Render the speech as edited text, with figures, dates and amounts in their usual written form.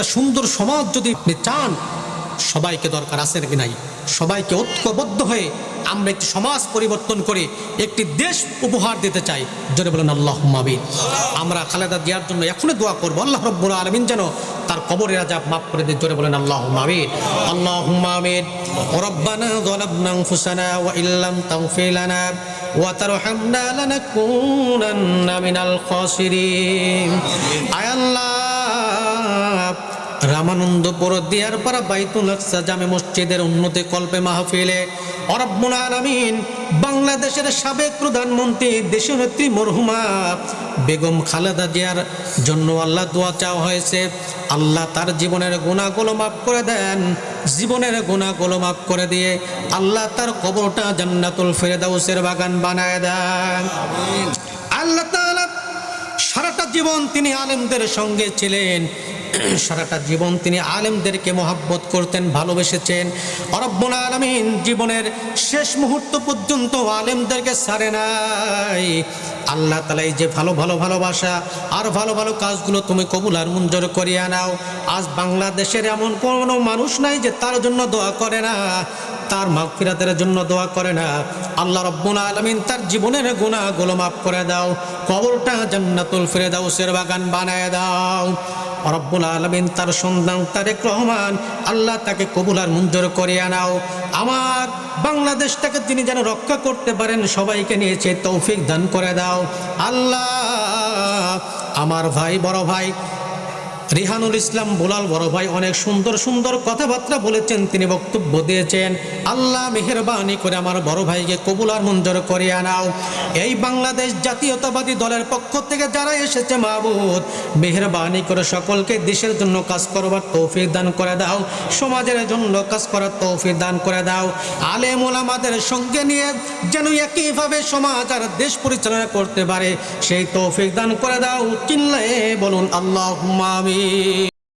একটা সুন্দর সমাজ যদি আপনি চান, সবাইকে দরকার আছে নাকি নাই? সবাইকে ঐক্যবদ্ধ হয়ে আমরা একটি সমাজ পরিবর্তন করে একটি দেশ উপহার দিতে চাই। জোরে বলেন আল্লাহুম্মা আমিন। আমরা খালেদা জিয়ার জন্য এখনই দোয়া করবো, আল্লাহ রাব্বুল আলামিন যেন তার কবরের আযাব মাফ করে দেয়। জোরে বলেন আল্লাহুম্মা আমিন। আল্লাহুম্মা আমিন। রব্বানা যালামনা আনফুসানা ওয়া ইল্লাম তাগফির লানা ওয়া তারহামনা লানাকুনান্না মিনাল খাসিরিন। আয় আল্লাহ, রামানন্দপুর দিয়ারপাড়া বাইতুল আকসা জামে মসজিদের উন্নতি কল্পে মাহফিলে রব্বুল আলামিন বাংলাদেশের সাবেক প্রধানমন্ত্রী দেশনেত্রী মরহুমা বেগম খালেদা জিয়ার জন্য আল্লাহ দোয়া চাওয়া হয়েছে। আল্লাহ তার জীবনের গুনাহগুলো মাফ করে দেন, জীবনের গুনাহগুলো মাফ করে দিয়ে আল্লাহ তার কবরটা জান্নাতুল ফেরদাউসের বাগান বানায় দেন। আল্লাহ তাআলা সারাটা জীবন তিনি আলেমদের সঙ্গে ছিলেন, সারাটা জীবন তিনি আলেমদেরকে মহব্বত করতেন, ভালোবেসেছেন। রব্বুল আলামিন জীবনের শেষ মুহূর্ত পর্যন্ত আলেমদেরকে ছাড়ে নাই। আল্লাহ তাআলা এই যে ভালো ভালো ভালোবাসা আর ভালো ভালো কাজগুলো তুমি কবুল আর মঞ্জুর করিয়া নাও। আজ বাংলাদেশের এমন কোনো মানুষ নাই যে তার জন্য দোয়া করে না, তার মাগফিরাতের জন্য দোয়া করে না। আল্লাহ রাব্বুল আলামিন তার জীবনের গুনাহগুলো মাফ করে দাও, কবরটা জান্নাতুল ফেরদাউসের বাগান বানায় দাও। রব্বুল আলামিন তার সন্তান তারেক রহমান, আল্লাহ তাকে কবুল আর মঞ্জুর করিয়া নাও। আমার বাংলাদেশটাকে তিনি যেন রক্ষা করতে পারেন, সবাইকে নিয়েছে তৌফিক দান করে দাও। আল্লাহ, আমার ভাই, বড় ভাই রিহানুল ইসলাম বুলাল বড় ভাই অনেক সুন্দর সুন্দর কথাবার্তা বলেছেন, তিনি বক্তব্য দিয়েছেন। আল্লাহ মেহেরবানি করে আমার বড় ভাইকে কবুল আর মঞ্জুর করিয়া নাও। এই বাংলাদেশ জাতীয়তাবাদী দলের পক্ষ থেকে যারা এসেছে মাবুদ, মেহেরবানি করে সকলকে দেশের জন্য কাজ করবার তৌফিক দান করে দাও, সমাজের জন্য কাজ করার তৌফিক দান করে দাও। আলেম ওলামাদের সঙ্গে নিয়ে যেন একইভাবে সমাজ আর দেশ পরিচালনা করতে পারে সেই তৌফিক দান করে দাও। চিল্লায়ে বলুন আল্লাহুম্মা আমিন।